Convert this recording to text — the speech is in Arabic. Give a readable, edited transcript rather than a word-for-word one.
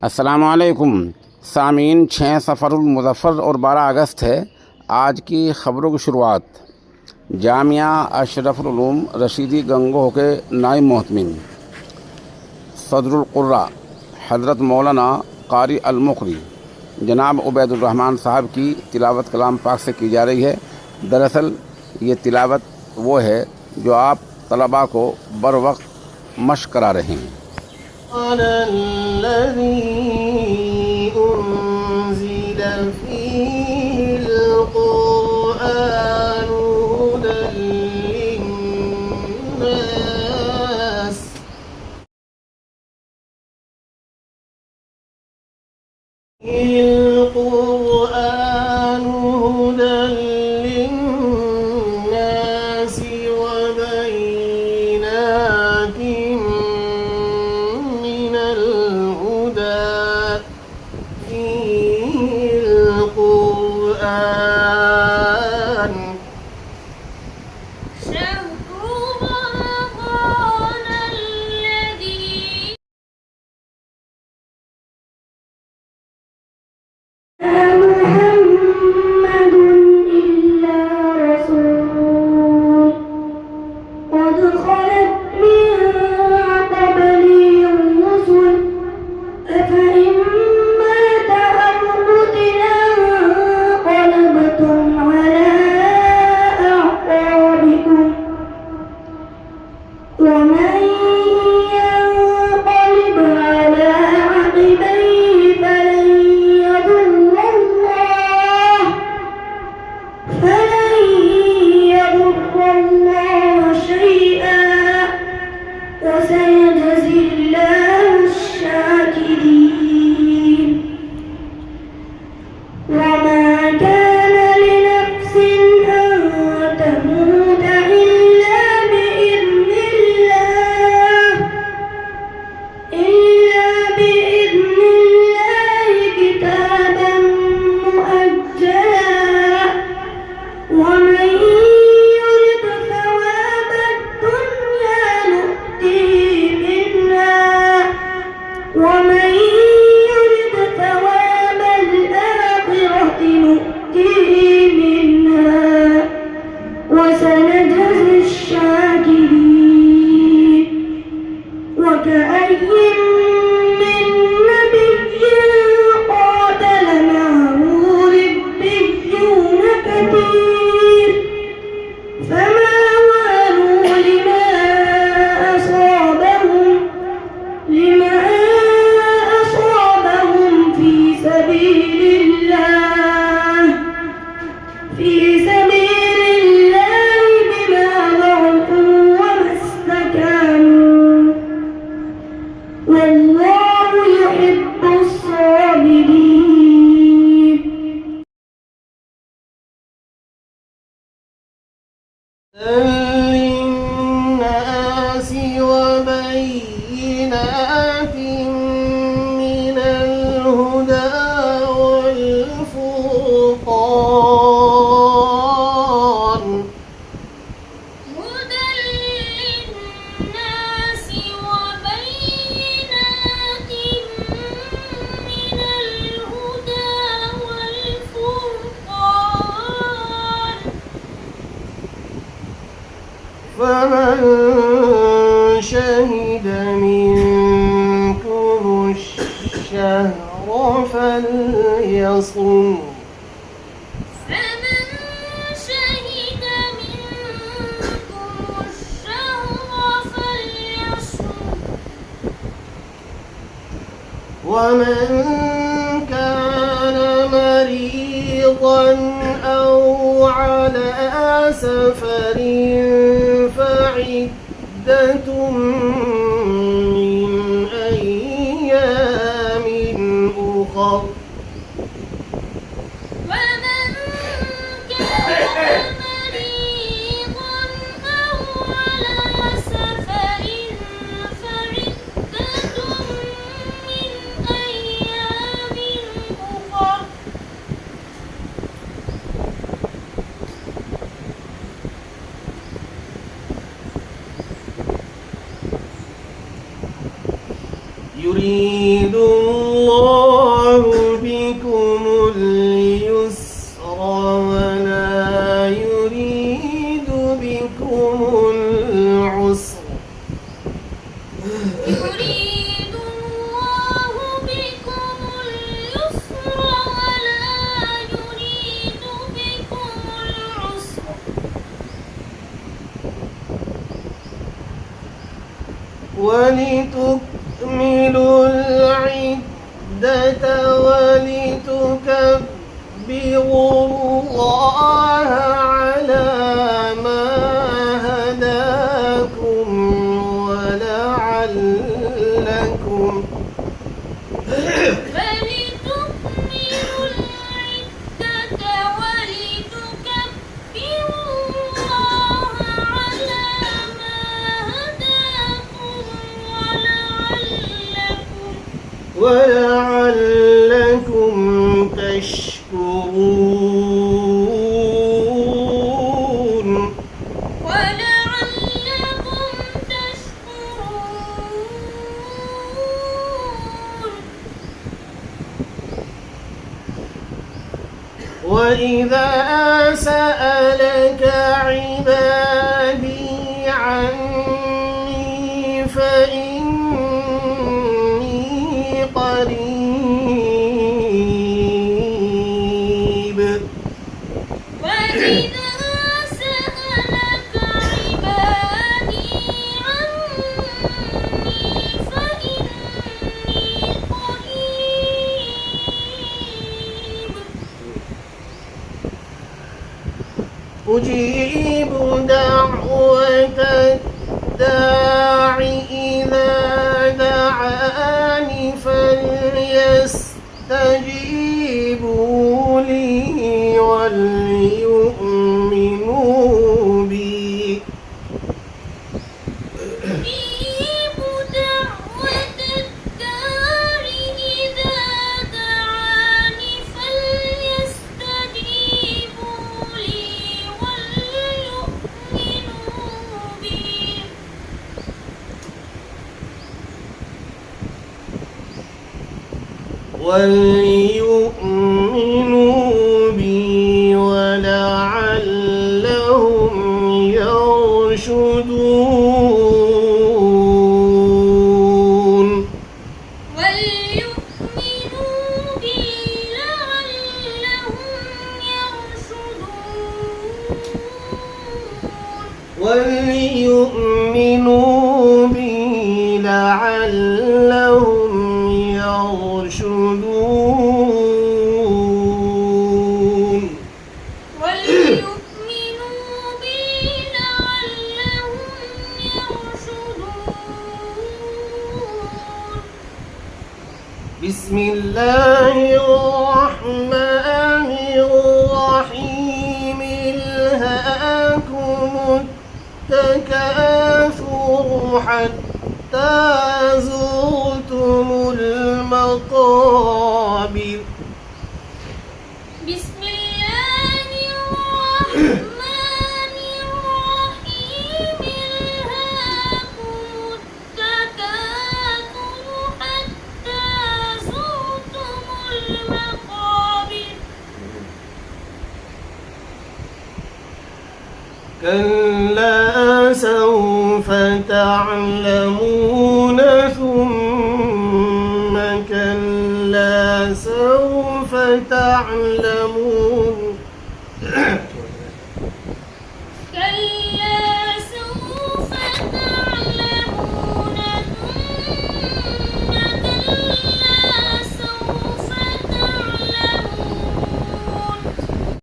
अस्सलामुअलैकुम सामीन। 6 सफ़रुल मुज़फ़्फ़र और 12 अगस्त है। आज की ख़बरों की शुरुआत जामिया अशरफुल उलूम रशीदी गंगोह के नाइब मोहतमिन सदरुल क़ुर्रा हज़रत मौलाना क़ारी अल मुक़री जनाब उबैदुर रहमान साहब की तिलावत कलाम पाक से की जा रही है। दरअसल ये तिलावत वो है जो आप तलबा को बर वक्त मश्क करा रहे हैं। القرآن هدى للناس وبينات من الهدى في القرآن شهر رمضان الذي محمد إلا رسول قد خلت من قبلي الرسل أفإن مات أو قتل انقلبتم على أعقابكم ومن ينقلب على عقبيه فلن يضر الله شيئا وسيجزي الله الشاكرين وما كان لنفس أن تموت إلا بإذن الله كتابا مؤجلا ومن يرد ثواب الدنيا نؤتيه منها ومن يرد ثواب الآخرة نؤتيه منها وسنجزي الشاكرين وكأي من نبي قاتل معه ربيون كثير فما والوا لما أصابهم في سبيل الله بما ضعفوا وما استكانوا والله يحب الصابرين. للناس وبينات من الهدى والفرقان هدى للناس وبينات من الهدى والفرقان فمن شهد منكم الشهر فليصم فمن شهد منكم الشهر فليصم ومن كان مريضا أو على سفر فعدة من أيام أخر ومن كان مريضا أو على سفر فعدة من أيام أخر يريد الله ولتكملوا العدة ولتكبروا الله على ما هداكم ولعلكم ولتكملوا العدة ولتكبروا الله على ما هداكم ولعلكم تشكرون. وإذا سألك عبادي عني فإني قريب. وإذا سألك عبادي عني فإني قريب أجيب دعوة الداع إذا دعاني فليستجيبوا لي وليؤمنوا بي. أجيب دعوة الداع إذا دعاني فليستجيبوا لي وليؤمنوا بي ولعلهم يرشدون. وليؤمنوا بي لعلهم يرشدون. وليؤمنوا بي لعلهم يرشدون. بسم الله الرحمن الرحيم. ألهاكم التكاثر حتى زرتم المقابر. بسم الله الرحمن الرحيم. ألهاكم التكاثر حتى زرتم المقابر. كلا سوف تعلمون ثم كلا سوف تعلمون